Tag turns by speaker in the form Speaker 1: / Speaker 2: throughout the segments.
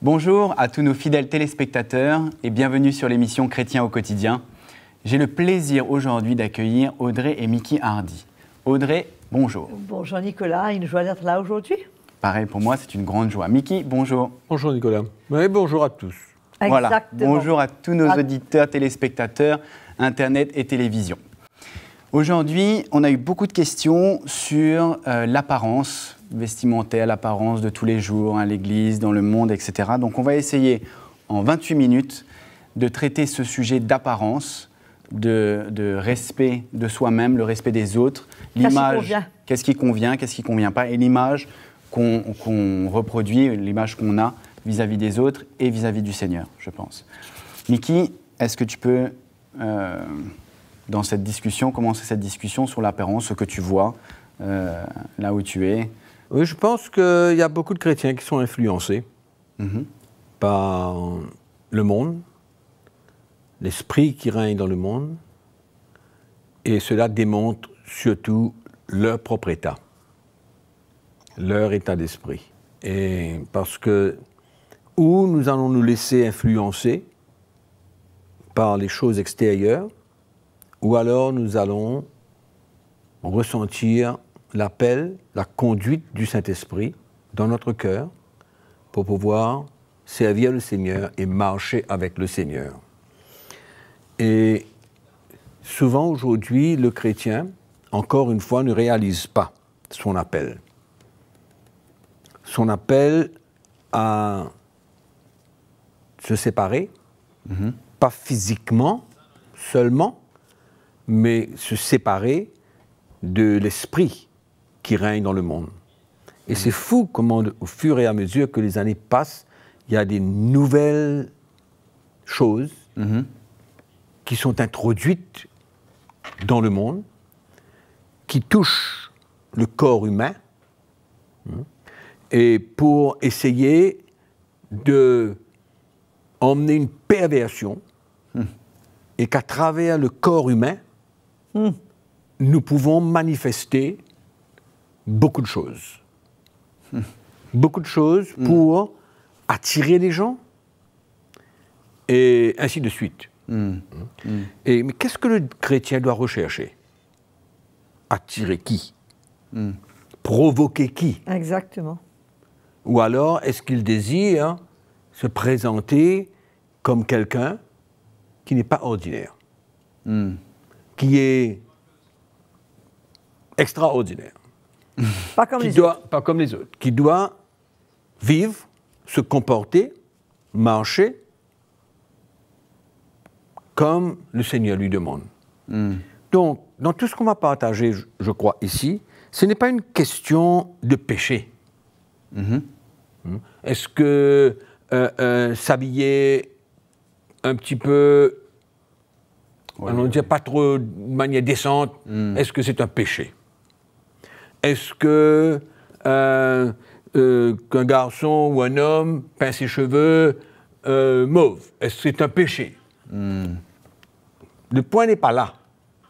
Speaker 1: Bonjour à tous nos fidèles téléspectateurs et bienvenue sur l'émission Chrétien au quotidien. J'ai le plaisir aujourd'hui d'accueillir Audrey et Mickey Hardy. Audrey, bonjour.
Speaker 2: Bonjour Nicolas, une joie d'être là aujourd'hui.
Speaker 1: Pareil pour moi, c'est une grande joie. Mickey, bonjour.
Speaker 3: Bonjour Nicolas. Oui, bonjour à tous.
Speaker 1: Voilà,
Speaker 2: Exactement.
Speaker 1: bonjour à tous nos auditeurs, téléspectateurs, Internet et télévision. Aujourd'hui, on a eu beaucoup de questions sur l'apparence vestimentaire, l'apparence de tous les jours, à l'église, dans le monde, etc. Donc on va essayer en 28 minutes de traiter ce sujet d'apparence, de respect de soi-même, le respect des autres, l'image, qu'est-ce qui convient, qu'est-ce qui ne convient pas, et l'image qu'on reproduit, l'image qu'on a vis-à-vis des autres et vis-à-vis du Seigneur, je pense. Mickey, est-ce que tu peux, dans cette discussion, commencer cette discussion sur l'apparence, ce que tu vois, là où tu es?
Speaker 3: Oui, je pense qu'il y a beaucoup de chrétiens qui sont influencés par le monde, l'esprit qui règne dans le monde, et cela démontre surtout leur propre état, leur état d'esprit. Et parce que où nous allons nous laisser influencer par les choses extérieures, ou alors nous allons ressentir l'appel, la conduite du Saint-Esprit dans notre cœur pour pouvoir servir le Seigneur et marcher avec le Seigneur. Et souvent aujourd'hui, le chrétien, encore une fois, ne réalise pas son appel. Son appel à se séparer, pas physiquement seulement, mais se séparer de l'esprit qui règne dans le monde. Et c'est fou comment, au fur et à mesure que les années passent, il y a des nouvelles choses qui sont introduites dans le monde, qui touchent le corps humain, et pour essayer de emmener une perversion, et qu'à travers le corps humain, nous pouvons manifester beaucoup de choses. Beaucoup de choses pour attirer les gens, et ainsi de suite. Mais qu'est-ce que le chrétien doit rechercher? Attirer qui? Provoquer qui?
Speaker 2: Exactement.
Speaker 3: Ou alors, est-ce qu'il désire se présenter comme quelqu'un qui n'est pas ordinaire, qui est extraordinaire,
Speaker 2: Pas comme les autres.
Speaker 3: pas comme les autres, qui doit vivre, se comporter, marcher comme le Seigneur lui demande. Donc, dans tout ce qu'on va partager, je crois, ici, ce n'est pas une question de péché. Est-ce que s'habiller un petit peu, allons dire pas trop de manière décente, est-ce que c'est un péché? Est-ce que qu'un garçon ou un homme peint ses cheveux mauves, est-ce que c'est un péché? Le point n'est pas là.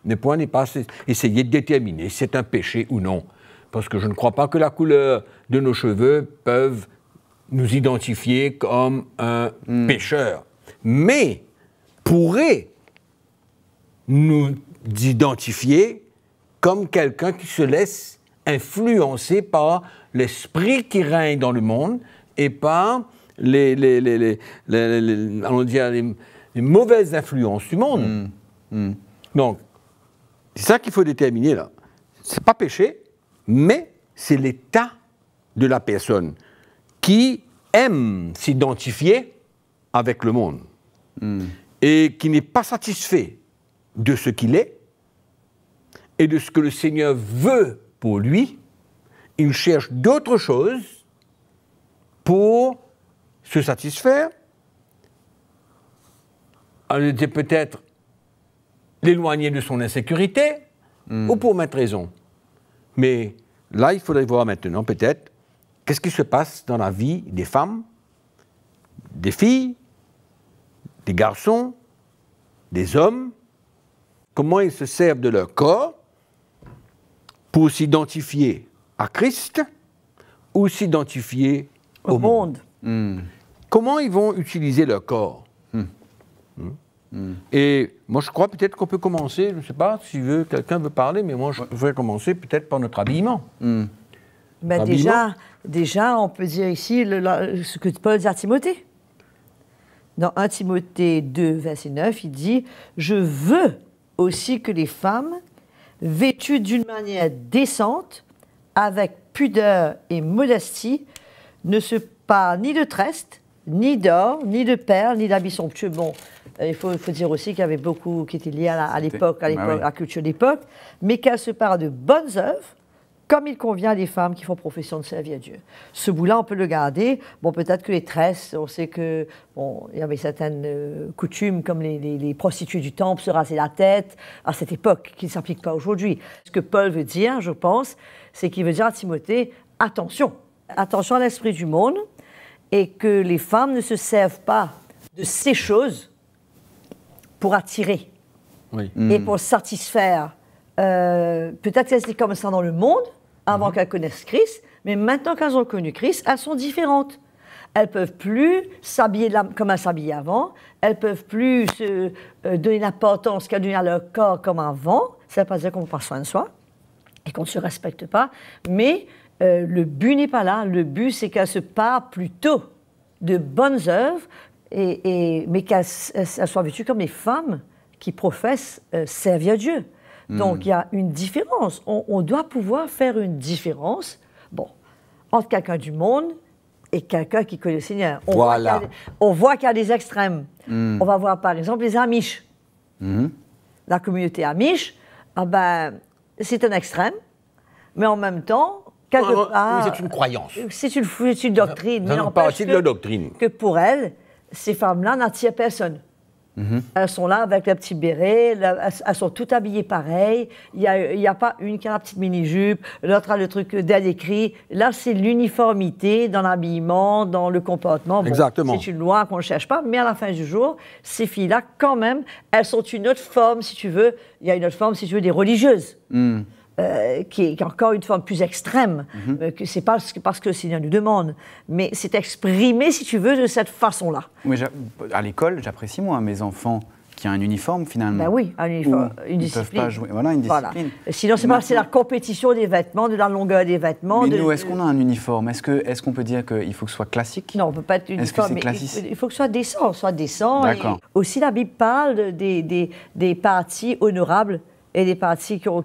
Speaker 3: Le point n'est pas essayer de déterminer si c'est un péché ou non. Parce que je ne crois pas que la couleur de nos cheveux peuvent nous identifier comme un pécheur. Mais pourrait nous identifier comme quelqu'un qui se laisse influencer par l'esprit qui règne dans le monde et par les mauvaises influences du monde. Donc, c'est ça qu'il faut déterminer là. C'est pas péché, mais c'est l'état de la personne qui aime s'identifier avec le monde et qui n'est pas satisfait de ce qu'il est et de ce que le Seigneur veut pour lui. Il cherche d'autres choses pour se satisfaire, peut-être l'éloigner de son insécurité ou pour mettre raison. Mais là, il faudrait voir maintenant peut-être qu'est-ce qui se passe dans la vie des femmes, des filles, des garçons, des hommes, comment ils se servent de leur corps pour s'identifier à Christ ou s'identifier au monde. comment ils vont utiliser leur corps. Et moi, je crois peut-être qu'on peut commencer, je ne sais pas si quelqu'un veut parler, mais moi, je voudrais commencer peut-être par notre habillement.
Speaker 2: Ben déjà, on peut dire ici ce que Paul dit à Timothée. Dans 1 Timothée 2, verset 9, il dit « Je veux aussi que les femmes, vêtues d'une manière décente, avec pudeur et modestie, ne se parent ni de treste, ni d'or, ni de perles, ni d'habits somptueux. » Bon, il faut dire aussi qu'il y avait beaucoup qui étaient liés à l'époque, à la culture de l'époque, mais qu'elles se parent de bonnes œuvres, comme il convient à des femmes qui font profession de servir Dieu. Ce bout-là, on peut le garder. Bon, peut-être que les tresses, on sait que, bon, il y avait certaines coutumes, comme les prostituées du temple se raser la tête à cette époque, qui ne s'appliquent pas aujourd'hui. Ce que Paul veut dire, je pense, c'est qu'il veut dire à Timothée, attention à l'esprit du monde, et que les femmes ne se servent pas de ces choses pour attirer et pour satisfaire. Peut-être qu'elles étaient comme ça dans le monde, avant qu'elles connaissent Christ, mais maintenant qu'elles ont connu Christ, elles sont différentes. Elles ne peuvent plus s'habiller comme elles s'habillaient avant, elles ne peuvent plus se donner l'importance qu'elles donnent à leur corps comme avant. Ça ne veut pas dire qu'on ne prend pas soin de soi et qu'on ne se respecte pas, mais le but n'est pas là. Le but, c'est qu'elles se parent plutôt de bonnes œuvres, mais qu'elles soient vêtues comme les femmes qui professent servir Dieu. Donc, il y a une différence. On doit pouvoir faire une différence, entre quelqu'un du monde et quelqu'un qui connaît le Seigneur. On voit qu'il y a des extrêmes. On va voir, par exemple, les Amish. La communauté Amish, c'est un extrême, mais en même temps, quelque part...
Speaker 3: C'est une croyance.
Speaker 2: C'est une doctrine.
Speaker 3: Ça fait partie de la doctrine.
Speaker 2: Que pour elles, ces femmes-là n'attirent personne. Elles sont là avec le petit béret, elles sont toutes habillées pareil. Il n'y a pas une qui a la petite mini-jupe, l'autre a le truc d'elle écrit. Là, c'est l'uniformité dans l'habillement, dans le comportement. Bon,
Speaker 3: exactement. C'est
Speaker 2: une loi qu'on ne cherche pas, mais à la fin du jour, ces filles-là, quand même, elles sont une autre forme, si tu veux. Il y a une autre forme, si tu veux, des religieuses. Qui est encore une forme plus extrême, que c'est pas parce que le Seigneur nous demande, mais c'est exprimé, si tu veux, de cette façon-là.
Speaker 1: Oui, à l'école, j'apprécie, moi, mes enfants qui ont un uniforme, finalement.
Speaker 2: Ben oui, un uniforme, une discipline.
Speaker 1: Ils ne peuvent pas jouer, une discipline.
Speaker 2: Sinon, c'est la compétition des vêtements, de la longueur des vêtements.
Speaker 1: Mais nous, est-ce qu'on a un uniforme? Est-ce qu'on peut dire qu'il faut que ce soit classique?
Speaker 2: Non, on ne peut pas être uniforme, mais il faut que ce soit décent.
Speaker 1: D'accord.
Speaker 2: Et aussi, la Bible parle des parties honorables et des parties qui ont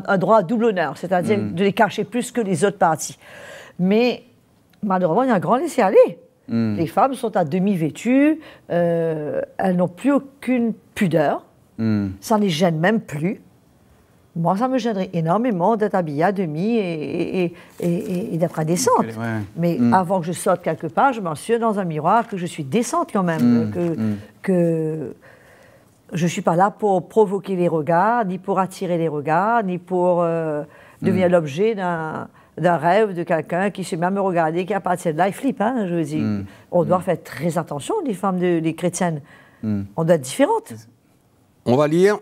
Speaker 2: un droit à double honneur, c'est-à-dire de les cacher plus que les autres parties. Mais malheureusement, il y a un grand laisser-aller. Les femmes sont à demi vêtues, elles n'ont plus aucune pudeur, ça ne les gêne même plus. Moi, ça me gênerait énormément d'être habillée à demi et d'être indécente. Mais avant que je sorte quelque part, je m'assure dans un miroir que je suis décente quand même, que je ne suis pas là pour provoquer les regards, ni pour attirer les regards, ni pour devenir l'objet d'un rêve de quelqu'un qui se met à me regarder, qui à partir de là, il flippe. Hein, je veux dire. On doit faire très attention, les femmes les chrétiennes. On doit être différentes.
Speaker 3: On va lire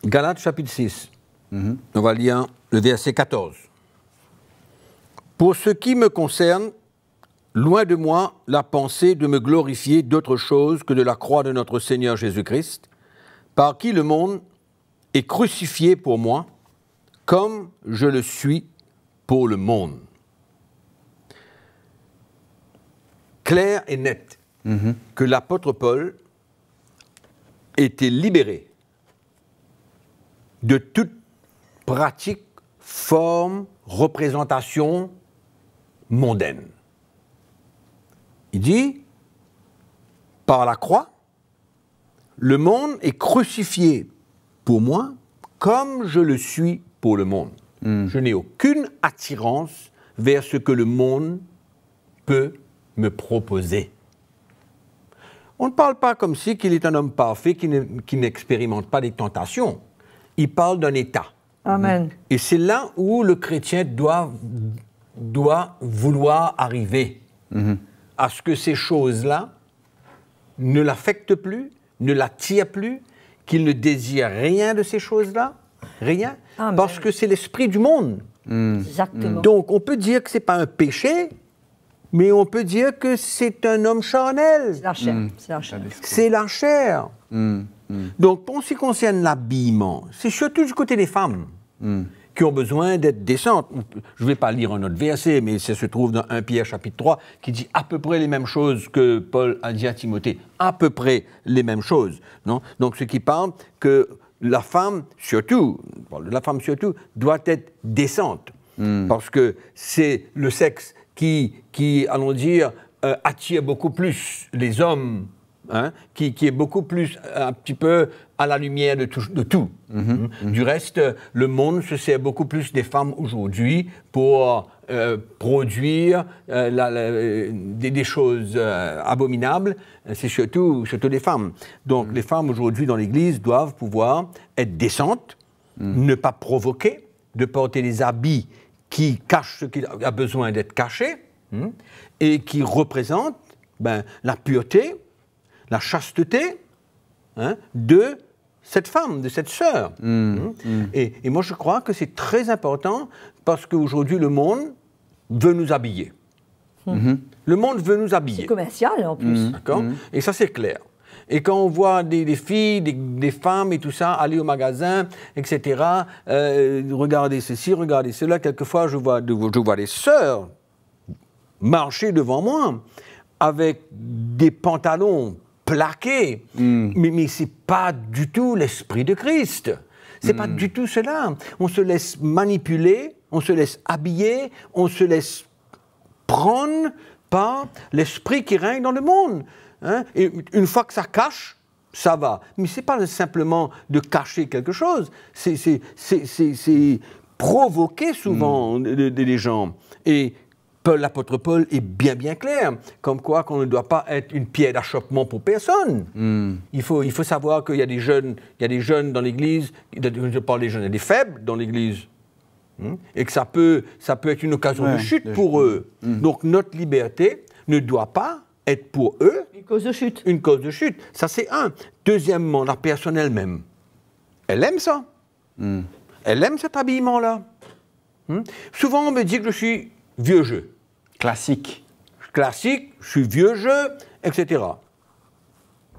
Speaker 3: Galates chapitre 6. On va lire le verset 14. Pour ce qui me concerne, loin de moi la pensée de me glorifier d'autre chose que de la croix de notre Seigneur Jésus-Christ, par qui le monde est crucifié pour moi, comme je le suis pour le monde. Clair et net que l'apôtre Paul était libéré de toute pratique, forme, représentation mondaine. Il dit, par la croix, le monde est crucifié pour moi comme je le suis pour le monde. Je n'ai aucune attirance vers ce que le monde peut me proposer. On ne parle pas comme si qu'il est un homme parfait qui n'expérimente pas des tentations. Il parle d'un état.
Speaker 2: Amen.
Speaker 3: Et c'est là où le chrétien doit vouloir arriver. À ce que ces choses-là ne l'affectent plus, ne l'attirent plus, qu'il ne désire rien de ces choses-là, rien, parce que c'est l'esprit du monde.
Speaker 2: Exactement.
Speaker 3: Donc, on peut dire que ce n'est pas un péché, mais on peut dire que c'est un homme charnel.
Speaker 2: C'est la chair. C'est la chair.
Speaker 3: C'est la chair. Donc, en ce qui concerne l'habillement, c'est surtout du côté des femmes qui ont besoin d'être décentes. Je ne vais pas lire un autre verset, mais ça se trouve dans 1 Pierre chapitre 3, qui dit à peu près les mêmes choses que Paul a dit à Timothée. À peu près les mêmes choses. Non? Donc, ce qui parle que la femme, surtout, doit être décente. Parce que c'est le sexe qui allons dire, attire beaucoup plus les hommes, hein, qui est beaucoup plus un petit peu à la lumière de tout. Du reste, le monde se sert beaucoup plus des femmes aujourd'hui pour produire des choses abominables. C'est surtout les femmes. Donc les femmes aujourd'hui dans l'Église doivent pouvoir être décentes, ne pas provoquer, de porter des habits qui cachent ce qui a besoin d'être caché et qui représentent la pureté, la chasteté, hein, de cette femme, de cette sœur. Et moi, je crois que c'est très important parce qu'aujourd'hui, le monde veut nous habiller. Le monde veut nous habiller.
Speaker 2: C'est commercial, en plus.
Speaker 3: D'accord ? Et ça, c'est clair. Et quand on voit des filles, des femmes et tout ça, aller au magasin, etc., regarder ceci, regarder cela, quelquefois, je vois des sœurs marcher devant moi avec des pantalons plaqués, mais c'est pas du tout l'esprit de Christ. C'est pas du tout cela. On se laisse manipuler, on se laisse habiller, on se laisse prendre par l'esprit qui règne dans le monde. Hein? Et une fois que ça cache, ça va. Mais c'est pas simplement de cacher quelque chose, c'est provoquer souvent les gens. Et l'apôtre Paul est bien clair, comme quoi qu'on ne doit pas être une pierre d'achoppement pour personne. Il faut savoir qu'il y a des jeunes dans l'Église, je parle des jeunes, il y a des faibles dans l'Église, et que ça peut être une occasion de chute pour eux. Donc notre liberté ne doit pas être pour eux
Speaker 2: une cause de chute.
Speaker 3: Une cause de chute. Ça, c'est un. Deuxièmement, la personne elle-même. Elle aime ça. Elle aime cet habillement-là. Souvent, on me dit que je suis vieux jeu.
Speaker 1: Classique,
Speaker 3: je suis vieux jeu, etc.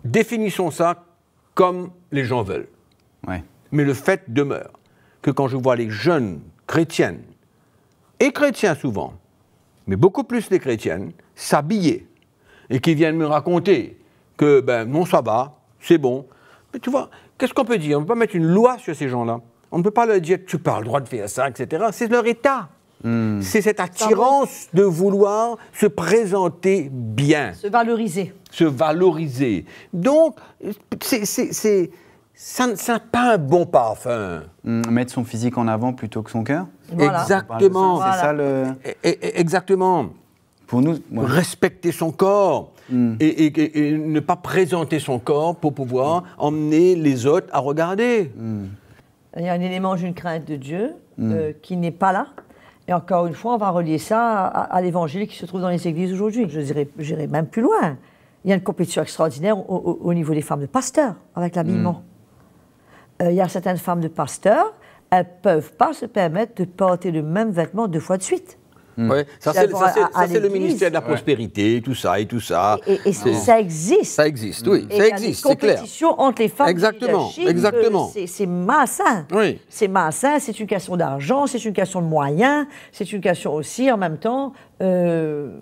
Speaker 3: Définissons ça comme les gens veulent.
Speaker 1: Ouais.
Speaker 3: Mais le fait demeure que quand je vois les jeunes chrétiennes, et chrétiens souvent, mais beaucoup plus les chrétiennes, s'habiller, et qui viennent me raconter que, non, ça va, c'est bon. Mais tu vois, qu'est-ce qu'on peut dire ? On ne peut pas mettre une loi sur ces gens-là. On ne peut pas leur dire que tu n'as pas le droit de faire ça, etc. C'est leur état. C'est cette attirance de vouloir se présenter bien.
Speaker 2: Se valoriser.
Speaker 3: Se valoriser. Donc, ça n'a pas un bon parfum.
Speaker 1: Mettre son physique en avant plutôt que son cœur.
Speaker 2: Voilà.
Speaker 3: Exactement.
Speaker 1: C'est ça le...
Speaker 3: Exactement.
Speaker 1: Pour nous,
Speaker 3: respecter son corps et ne pas présenter son corps pour pouvoir emmener les autres à regarder.
Speaker 2: Il y a un élément d'une crainte de Dieu qui n'est pas là. Et encore une fois, on va relier ça à l'évangile qui se trouve dans les églises aujourd'hui. J'irai même plus loin. Il y a une compétition extraordinaire au niveau des femmes de pasteurs avec l'habillement. Il y a certaines femmes de pasteurs, elles ne peuvent pas se permettre de porter le même vêtement 2 fois de suite.
Speaker 3: Ouais, ça c'est le ministère de la prospérité, tout ça.
Speaker 2: Et ça existe.
Speaker 3: Ça existe, oui, ça existe, c'est clair.
Speaker 2: Il y a des compétitions entre les femmes.
Speaker 3: Exactement.
Speaker 2: C'est malsain.
Speaker 3: Oui.
Speaker 2: C'est malsain, c'est une question d'argent, c'est une question de moyens, c'est une question aussi, en même temps, le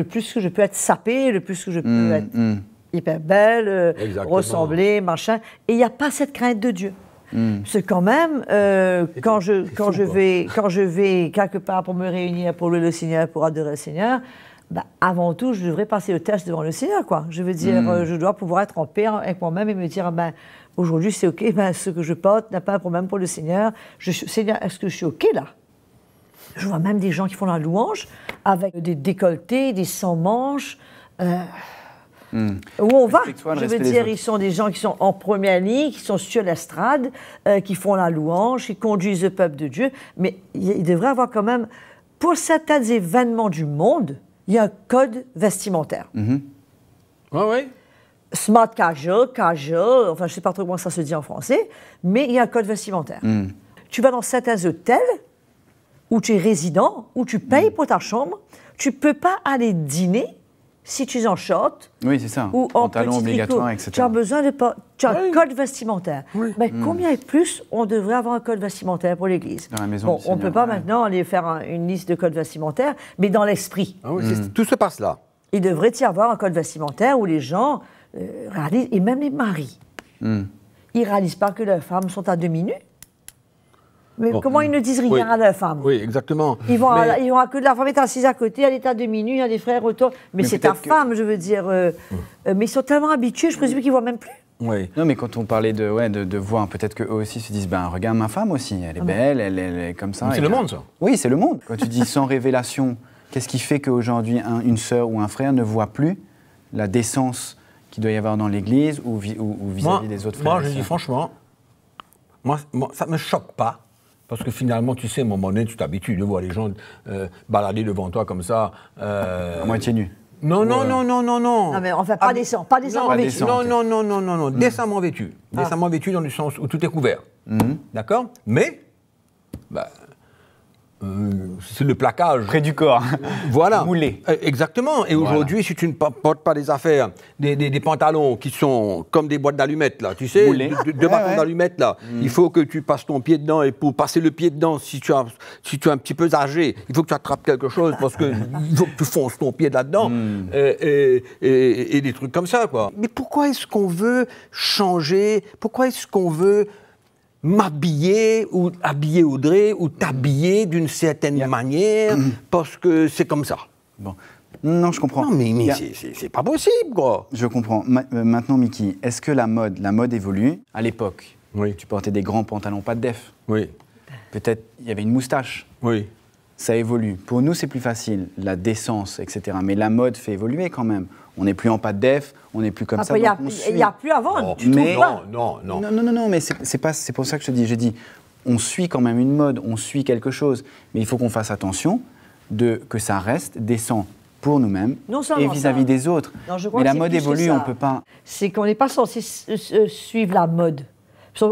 Speaker 2: plus que je peux être sapée, le plus que je peux être hyper belle, ressembler, machin. Et il n'y a pas cette crainte de Dieu. C'est quand même, quand je vais quelque part pour me réunir, pour louer le Seigneur, pour adorer le Seigneur, avant tout, je devrais passer le test devant le Seigneur, quoi. Je veux dire, je dois pouvoir être en paix avec moi-même et me dire, aujourd'hui, c'est OK, ce que je porte n'a pas un problème pour le Seigneur. Seigneur, est-ce que je suis OK, là? Je vois même des gens qui font la louange avec des décolletés, des sans-manches. Où on va, je veux dire, ils sont des gens qui sont en première ligne, qui sont sur l'estrade, qui font la louange, qui conduisent le peuple de Dieu, mais il devrait y avoir quand même, pour certains événements du monde, il y a un code vestimentaire.
Speaker 3: Oui.
Speaker 2: Smart casual, enfin je ne sais pas trop comment ça se dit en français, mais il y a un code vestimentaire. Tu vas dans certains hôtels où tu es résident, où tu payes pour ta chambre, tu peux pas aller dîner si tu es en short
Speaker 1: Oui, c'est ça.
Speaker 2: ou en
Speaker 1: Pantalon
Speaker 2: petit
Speaker 1: obligatoire,
Speaker 2: tricot.
Speaker 1: etc.
Speaker 2: Tu as besoin de tu as un
Speaker 3: Oui.
Speaker 2: code vestimentaire.
Speaker 3: Oui.
Speaker 2: Mais combien de plus on devrait avoir un code vestimentaire pour l'Église?
Speaker 1: Dans la maison
Speaker 2: Bon,
Speaker 1: du
Speaker 2: on ne peut
Speaker 1: Seigneur,
Speaker 2: pas
Speaker 1: ouais.
Speaker 2: maintenant aller faire une liste de codes vestimentaires, mais dans l'esprit.
Speaker 3: Ah oui, tout se passe là.
Speaker 2: Il devrait y avoir un code vestimentaire où les gens réalisent, et même les maris, ils ne réalisent pas que leurs femmes sont à demi-nues. Mais
Speaker 3: Bon.
Speaker 2: comment ils ne disent rien
Speaker 3: Oui.
Speaker 2: à leurs femmes?
Speaker 3: Oui, exactement.
Speaker 2: Ils vont,
Speaker 3: Mais-
Speaker 2: ils vont que la femme est assise à côté, elle est à demi-nue, il y a des frères autour. Mais c'est ta
Speaker 1: peut-être que-
Speaker 2: femme, je veux dire. Mais ils sont tellement habitués, je présume qu'ils ne voient même plus.
Speaker 3: Oui.
Speaker 1: Non, mais quand on parlait de voir, peut-être qu'eux aussi se disent, ben regarde ma femme aussi, elle est belle, elle est comme ça.
Speaker 3: Mais c'est
Speaker 1: Et
Speaker 3: le
Speaker 1: que-
Speaker 3: monde, ça.
Speaker 1: Oui, c'est le monde. Quand tu dis sans révélation, qu'est-ce qui fait qu'aujourd'hui, une sœur ou un frère ne voit plus la décence qu'il doit y avoir dans l'Église ou vis-à-vis des autres frères
Speaker 3: Moi,
Speaker 1: et
Speaker 3: je dis
Speaker 1: sœurs
Speaker 3: franchement, moi, ça ne me choque pas. Parce que finalement, tu sais, à un moment donné, tu t'habitues de voir les gens balader devant toi comme ça.
Speaker 1: À moitié nu.
Speaker 3: Non, non, non, non, non, non.
Speaker 2: Non, mais enfin, pas décent, pas décemment
Speaker 1: pas
Speaker 2: vêtu.
Speaker 1: décent.
Speaker 3: Non, non, non, non, non, non. Décemment vêtu. Décemment vêtu dans le sens où tout est couvert. D'accord? Mais, bah, c'est le plaquage.
Speaker 1: Près du corps.
Speaker 3: Voilà.
Speaker 1: Moulé.
Speaker 3: Exactement. Et aujourd'hui, si tu ne portes pas des affaires, des pantalons qui sont comme des boîtes d'allumettes, là, tu sais,
Speaker 1: Moulés.
Speaker 3: deux bâtons d'allumettes, là, il faut que tu passes ton pied dedans. Et pour passer le pied dedans, si tu es un petit peu âgé, il faut que tu attrapes quelque chose parce que il faut que tu fonces ton pied là-dedans. Et des trucs comme ça, quoi. Mais pourquoi est-ce qu'on veut changer? Pourquoi est-ce qu'on veut m'habiller ou habiller Audrey ou t'habiller d'une certaine manière parce que c'est comme ça?
Speaker 1: Bon. Non, je comprends.
Speaker 3: Non, mais
Speaker 1: Il y a-
Speaker 3: c'est pas possible, quoi.
Speaker 1: Je comprends. Maintenant, Mickey, est-ce que la mode évolue? À l'époque,
Speaker 3: Oui.
Speaker 1: tu portais des grands pantalons, pas de def.
Speaker 3: Oui,
Speaker 1: Peut-être il y avait une moustache.
Speaker 3: oui.
Speaker 1: Ça évolue. Pour nous, c'est plus facile, la décence, etc. Mais la mode fait évoluer quand même. On n'est plus en pas de def, on n'est plus comme ça.
Speaker 2: Après,
Speaker 1: donc on
Speaker 2: il
Speaker 1: suit.
Speaker 2: n'y a plus avant,
Speaker 3: Oh,
Speaker 2: tu
Speaker 1: mais-
Speaker 2: trouves pas?
Speaker 3: Non, non, non.
Speaker 1: Non, mais c'est pour ça que je te dis. Je dis, on suit quand même une mode, on suit quelque chose. Mais il faut qu'on fasse attention que ça reste décent pour nous-mêmes
Speaker 2: Non seulement
Speaker 1: et vis-à-vis
Speaker 2: ça.
Speaker 1: des autres.
Speaker 2: Non, je crois
Speaker 1: mais
Speaker 2: que
Speaker 1: la
Speaker 2: c'est
Speaker 1: mode
Speaker 2: plus que
Speaker 1: évolue,
Speaker 2: ça.
Speaker 1: on ne peut pas...
Speaker 2: C'est qu'on n'est pas censé suivre la mode.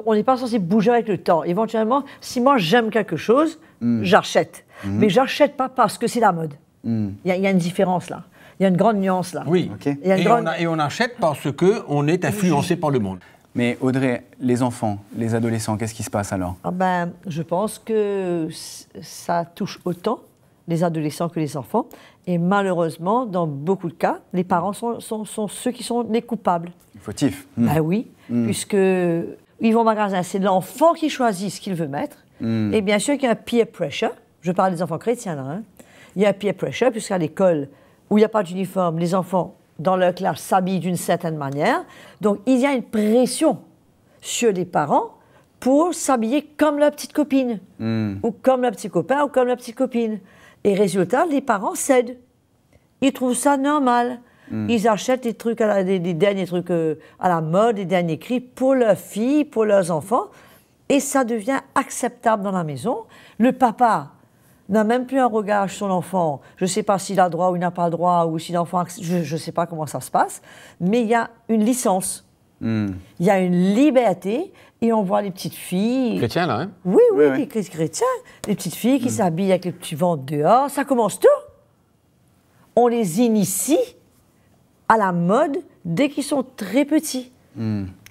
Speaker 2: On n'est pas censé bouger avec le temps. Éventuellement, si moi j'aime quelque chose, j'achète. Mais j'achète pas parce que c'est la mode. Il y a une différence là. Il y a une grande nuance là.
Speaker 3: Oui.
Speaker 1: Ok.
Speaker 2: Il y a une grande-
Speaker 3: Et on achète parce qu'on est influencé par le monde.
Speaker 1: Mais Audrey, les enfants, les adolescents, qu'est-ce qui se passe alors?
Speaker 2: Ah ben, je pense que ça touche autant les adolescents que les enfants. Et malheureusement, dans beaucoup de cas, les parents sont ceux qui sont les coupables.
Speaker 1: Fautif.
Speaker 2: Ben oui, puisque ils vont au magasin, c'est l'enfant qui choisit ce qu'il veut mettre. Et bien sûr qu'il y a un peer pressure. Je parle des enfants chrétiens là. Hein. Il y a un peer pressure, puisqu'à l'école, où il n'y a pas d'uniforme, les enfants, dans leur classe, s'habillent d'une certaine manière. Donc il y a une pression sur les parents pour s'habiller comme leur petite copine, ou comme leur petit copain, ou comme leur petite copine. Et résultat, les parents cèdent. Ils trouvent ça normal. Ils achètent des trucs, des derniers trucs à la mode, des derniers cris pour leurs filles, pour leurs enfants. Et ça devient acceptable dans la maison. Le papa n'a même plus un regard sur l'enfant. Je ne sais pas s'il a droit ou il n'a pas le droit, ou si l'enfant... Je ne sais pas comment ça se passe. Mais il y a une licence. Il y a une liberté. Et on voit les petites filles...
Speaker 3: Chrétien, là, hein?
Speaker 2: Oui,
Speaker 1: Ouais.
Speaker 2: les chrétiens. Les petites filles qui s'habillent avec les petits ventres dehors. Ça commence tôt. On les initie à la mode dès qu'ils sont très petits.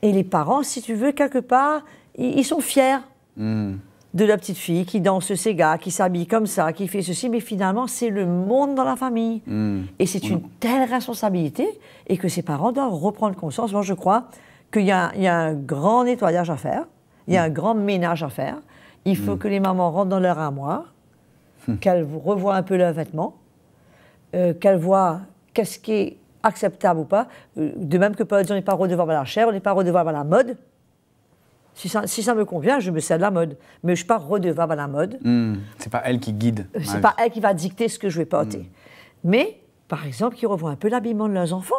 Speaker 2: Et les parents, si tu veux, quelque part, ils sont fiers de la petite fille qui danse ses gars, qui s'habille comme ça, qui fait ceci. Mais finalement, c'est le monde dans la famille. Et c'est une telle responsabilité et que ces parents doivent reprendre conscience. Moi, je crois qu'il y a un grand nettoyage à faire. Il y a un grand ménage à faire. Il faut que les mamans rentrent dans leur armoire, qu'elles revoient un peu leurs vêtements, qu'elles voient qu'est-ce qui est acceptable ou pas. De même que Paul dit, on n'est pas redevable à la chair, on n'est pas redevable à la mode. Si ça me convient, je me sers de la mode. Mais je ne suis pas redevable à la mode.
Speaker 1: C'est pas elle qui guide.
Speaker 2: C'est pas elle qui va dicter ce que je vais porter. Mais, par exemple, qui revoient un peu l'habillement de leurs enfants.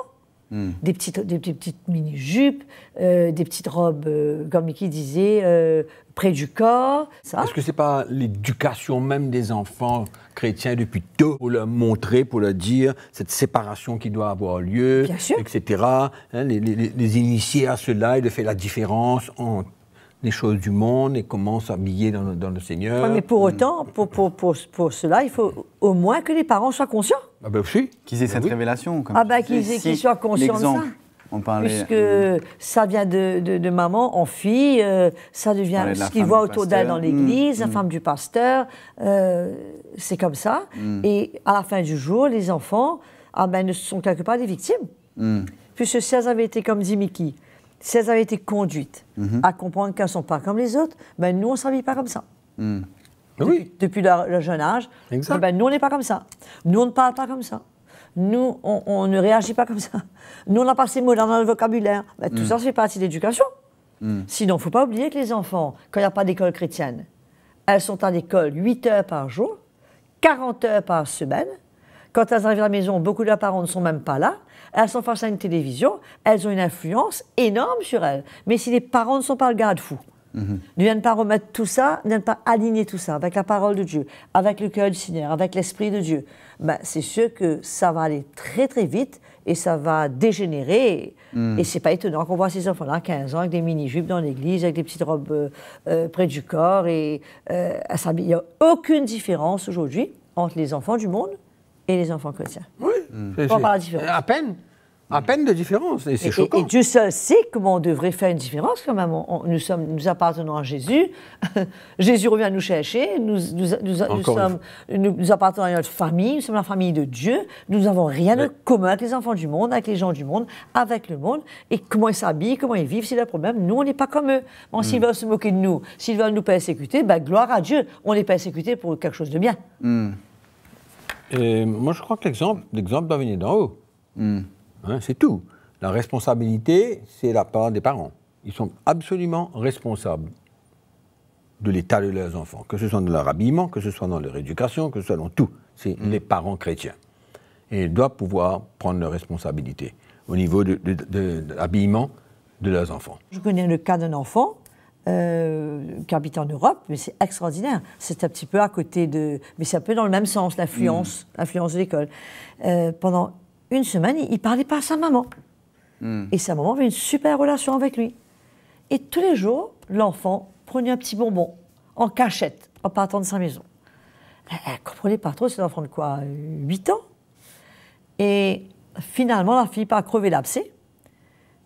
Speaker 2: Des petites mini-jupes, des petites robes, comme Mickey disait, près du corps. Ça.
Speaker 3: Est-ce que c'est pas l'éducation même des enfants chrétiens depuis tôt pour leur montrer, pour leur dire cette séparation qui doit avoir lieu,
Speaker 2: Bien sûr.
Speaker 3: etc. Hein, les initier à cela et de faire la différence entre les choses du monde et comment s'habiller dans le Seigneur.
Speaker 2: Ouais, mais pour autant, pour cela, il faut au moins que les parents soient conscients.
Speaker 3: Ah ben oui.
Speaker 1: Qu'ils aient cette révélation. Comme
Speaker 2: qu'ils soient conscients de ça.
Speaker 1: On parlait,
Speaker 2: puisque ça vient de maman en fille, ça devient ce qu'ils voient autour d'elle dans l'église, la femme du pasteur, c'est comme ça. Et à la fin du jour, les enfants ne sont quelque part des victimes. Puisque si elles avaient été, comme dit Mickey, si elles avaient été conduites à comprendre qu'elles ne sont pas comme les autres, nous, on ne s'habille pas comme ça. Depuis leur jeune âge, nous, on n'est pas comme ça. Nous, on ne parle pas comme ça. Nous, on ne réagit pas comme ça. Nous, on n'a pas ces mots dans le vocabulaire. Tout ça, ça fait partie de l'éducation. Sinon, il ne faut pas oublier que les enfants, quand il n'y a pas d'école chrétienne, elles sont à l'école 8 heures par jour, 40 heures par semaine. Quand elles arrivent à la maison, beaucoup de leurs parents ne sont même pas là. Elles sont face à une télévision. Elles ont une influence énorme sur elles. Mais si les parents ne sont pas le garde-fou, ne viennent pas remettre tout ça, ne viennent pas aligner tout ça avec la parole de Dieu, avec le cœur du Seigneur, avec l'Esprit de Dieu, c'est sûr que ça va aller très très vite et ça va dégénérer. Et c'est pas étonnant qu'on voit ces enfants-là, 15 ans, avec des mini-jupes dans l'église, avec des petites robes près du corps. Il n'y a aucune différence aujourd'hui entre les enfants du monde et les enfants chrétiens.
Speaker 3: Oui,
Speaker 2: on parle de différence.
Speaker 3: À peine de différence, et c'est choquant.
Speaker 2: Et Dieu seul sait comment on devrait faire une différence quand même. Nous appartenons à Jésus. Jésus revient nous chercher. Nous appartenons à notre famille. Nous sommes la famille de Dieu. Nous n'avons rien de commun avec les enfants du monde, avec les gens du monde, avec le monde. Et comment ils s'habillent, comment ils vivent, c'est leur problème. Nous, on n'est pas comme eux. Bon, s'ils veulent se moquer de nous, s'ils veulent nous persécuter, gloire à Dieu. On est persécutés pour quelque chose de bien.
Speaker 3: Et moi, je crois que l'exemple doit venir d'en haut. C'est tout. La responsabilité, c'est la part des parents. Ils sont absolument responsables de l'état de leurs enfants, que ce soit dans leur habillement, que ce soit dans leur éducation, que ce soit dans tout. C'est les parents chrétiens. Et ils doivent pouvoir prendre leurs responsabilités au niveau de l'habillement de leurs enfants.
Speaker 2: Je connais le cas d'un enfant qui habite en Europe, mais c'est extraordinaire. C'est un petit peu à côté de... Mais c'est un peu dans le même sens, l'influence de l'école. Pendant une semaine, il ne parlait pas à sa maman. Et sa maman avait une super relation avec lui. Et tous les jours, l'enfant prenait un petit bonbon en cachette, en partant de sa maison. Elle ne comprenait pas trop, c'est l'enfant de quoi, 8 ans. Et finalement, la fille part crever l'abcès.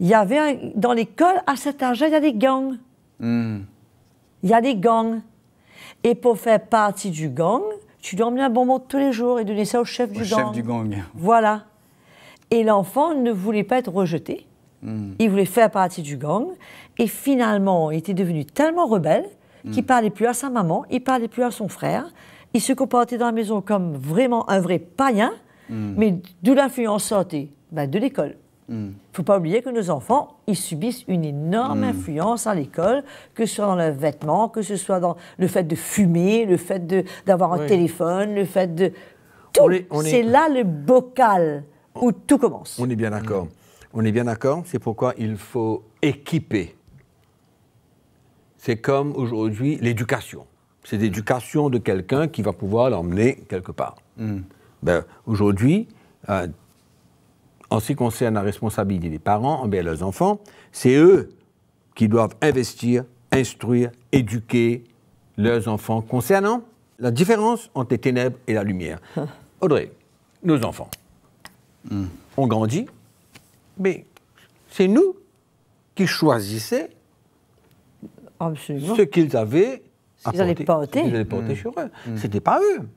Speaker 2: Il y avait, dans l'école, à cet âge-là, il y a des gangs. Il y a des gangs. Et pour faire partie du gang, tu dois emmener un bonbon tous les jours et donner ça au chef du gang.
Speaker 1: Chef du gang.
Speaker 2: Voilà. Et l'enfant ne voulait pas être rejeté. Il voulait faire partie du gang. Et finalement, il était devenu tellement rebelle qu'il ne parlait plus à sa maman, il ne parlait plus à son frère. Il se comportait dans la maison comme vraiment un vrai païen. Mais d'où l'influence sortait de l'école. Il ne faut pas oublier que nos enfants, ils subissent une énorme influence à l'école, que ce soit dans leurs vêtements, que ce soit dans le fait de fumer, le fait d'avoir un téléphone, le fait de... Tout. C'est là le bocal où tout commence.
Speaker 3: On est bien d'accord. On est bien d'accord. C'est pourquoi il faut équiper. C'est comme aujourd'hui l'éducation. C'est l'éducation de quelqu'un qui va pouvoir l'emmener quelque part. Aujourd'hui, en ce qui concerne la responsabilité des parents envers leurs enfants, c'est eux qui doivent investir, instruire, éduquer leurs enfants concernant la différence entre les ténèbres et la lumière. Audrey, nos enfants ont grandi, mais c'est nous qui choisissions ce qu'ils avaient à porter sur eux. Ce n'était pas eux.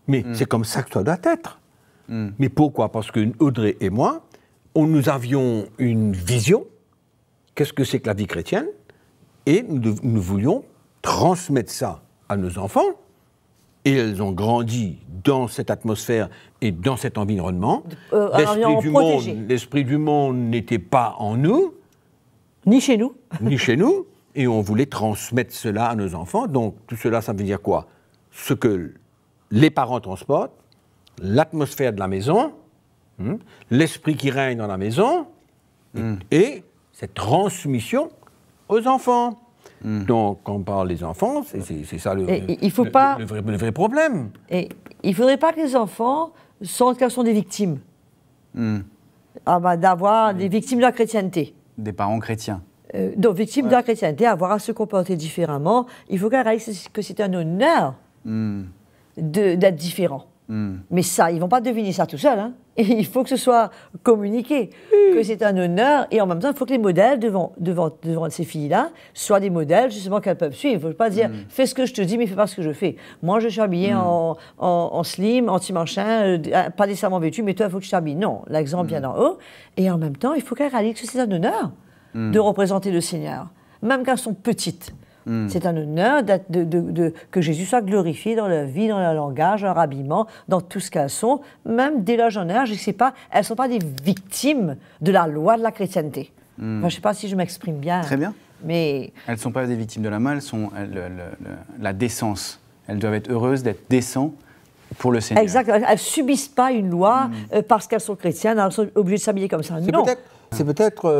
Speaker 3: Mais c'est comme ça que ça doit être. Mais pourquoi? Parce que Audrey et moi, nous avions une vision. Qu'est-ce que c'est que la vie chrétienne? Et nous voulions transmettre ça à nos enfants. Et elles ont grandi dans cette atmosphère et dans cet environnement. L'esprit du monde n'était pas en nous.
Speaker 2: Ni chez nous.
Speaker 3: Ni chez nous. Et on voulait transmettre cela à nos enfants. Donc tout cela, ça veut dire quoi? Ce que les parents transportent, l'atmosphère de la maison, l'esprit qui règne dans la maison, et cette transmission aux enfants. Donc, quand on parle des enfants, c'est ça le vrai problème.
Speaker 2: Et il ne faudrait pas que les enfants sentent qu'elles sont des victimes. D'avoir des victimes de la chrétienté.
Speaker 1: Des parents chrétiens.
Speaker 2: Donc, victimes de la chrétienté, avoir à se comporter différemment. Il faut qu'elles réalisent que c'est un honneur d'être différent. Mais ça, ils ne vont pas deviner ça tout seuls. Hein. Et il faut que ce soit communiqué, que c'est un honneur. Et en même temps, il faut que les modèles devant ces filles-là soient des modèles justement qu'elles peuvent suivre. Il ne faut pas dire fais ce que je te dis, mais fais pas ce que je fais. Moi, je suis habillée en slim, anti-machin, pas nécessairement vêtue, mais toi, il faut que je t'habille. Non, l'exemple vient d'en haut. Et en même temps, il faut qu'elles réalisent que c'est un honneur de représenter le Seigneur, même quand elles sont petites. C'est un honneur que Jésus soit glorifié dans leur vie, dans leur langage, leur habillement, dans tout ce qu'elles sont, même dès leur jeune âge. Elles ne sont pas des victimes de la loi de la chrétienté. Enfin, je ne sais pas si je m'exprime bien.
Speaker 1: Très bien.
Speaker 2: Mais
Speaker 1: elles ne sont pas des victimes de la loi, elles sont la décence. Elles doivent être heureuses d'être décentes pour le Seigneur.
Speaker 2: Exact. Elles ne subissent pas une loi parce qu'elles sont chrétiennes, elles sont obligées de s'habiller comme ça. Non.
Speaker 3: C'est peut-être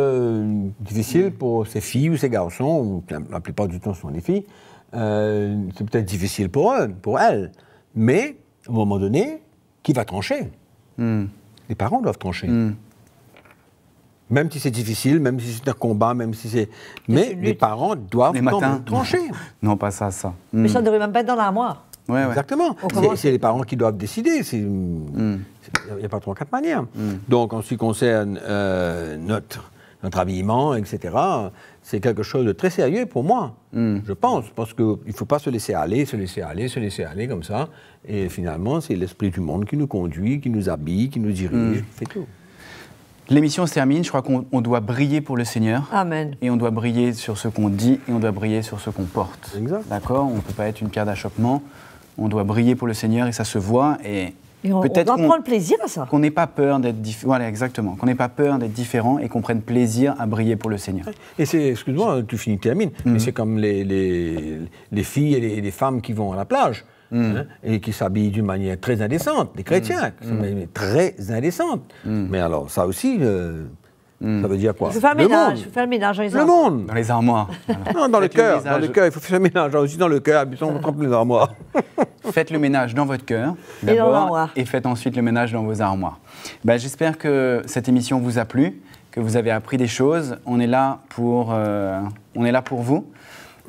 Speaker 3: difficile pour ces filles ou ces garçons, ou la plupart du temps ce sont des filles, c'est peut-être difficile pour elles. Mais, à un moment donné, qui va trancher? Les parents doivent trancher. Même si c'est difficile, même si c'est un combat, même si c'est... Mais les parents doivent trancher.
Speaker 1: Non, pas ça.
Speaker 2: Mais ça ne devrait même pas être dans l'armoire.
Speaker 1: Ouais.
Speaker 3: Exactement. C'est les parents qui doivent décider. Il n'y a pas 3-4 manières. Donc, en ce qui concerne notre habillement, etc., c'est quelque chose de très sérieux pour moi, je pense, parce qu'il ne faut pas se laisser aller comme ça. Et finalement, c'est l'esprit du monde qui nous conduit, qui nous habille, qui nous dirige, qui fait tout.
Speaker 1: L'émission se termine, je crois qu'on doit briller pour le Seigneur.
Speaker 2: Amen.
Speaker 1: Et on doit briller sur ce qu'on dit et on doit briller sur ce qu'on porte.
Speaker 3: Exact.
Speaker 1: D'accord? On ne peut pas être une pierre d'achoppement. On doit briller pour le Seigneur et ça se voit. Et
Speaker 2: on doit prendre plaisir à ça.
Speaker 1: Qu'on n'ait pas peur d'être différent. Voilà, exactement. Qu'on n'ait pas peur d'être différent et qu'on prenne plaisir à briller pour le Seigneur.
Speaker 3: Et c'est, excuse-moi, tu finis, termine, mais c'est comme les filles et les femmes qui vont à la plage. Et qui s'habillent d'une manière très indécente, les chrétiens, qui sont très indécentes. Mais alors, ça aussi, ça veut dire quoi?
Speaker 2: Il faut faire le ménage dans les armoires.
Speaker 3: Le monde.
Speaker 1: Dans les armoires. Voilà.
Speaker 3: Non, dans le cœur. Dans le cœur, il faut faire le ménage aussi dans le cœur. Habitons, on trempe les armoires.
Speaker 1: Faites le ménage dans votre cœur, d'abord, et faites ensuite le ménage dans vos armoires. J'espère que cette émission vous a plu, que vous avez appris des choses. On est là pour vous.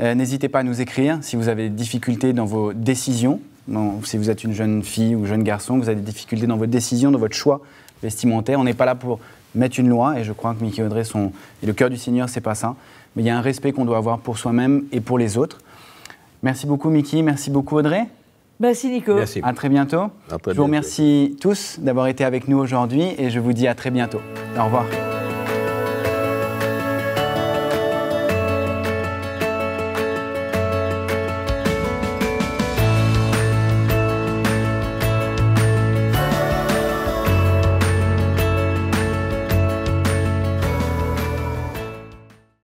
Speaker 1: N'hésitez pas à nous écrire si vous avez des difficultés dans vos décisions. Si vous êtes une jeune fille ou jeune garçon, vous avez des difficultés dans votre décision, dans votre choix vestimentaire. On n'est pas là pour mettre une loi, et je crois que Mickey Audrey, et le cœur du Seigneur, c'est pas ça. Mais il y a un respect qu'on doit avoir pour soi-même et pour les autres. Merci beaucoup Mickey, merci beaucoup Audrey.
Speaker 2: Merci Nico.
Speaker 3: Merci.
Speaker 1: À très bientôt. Je vous remercie tous d'avoir été avec nous aujourd'hui et je vous dis à très bientôt. Au revoir.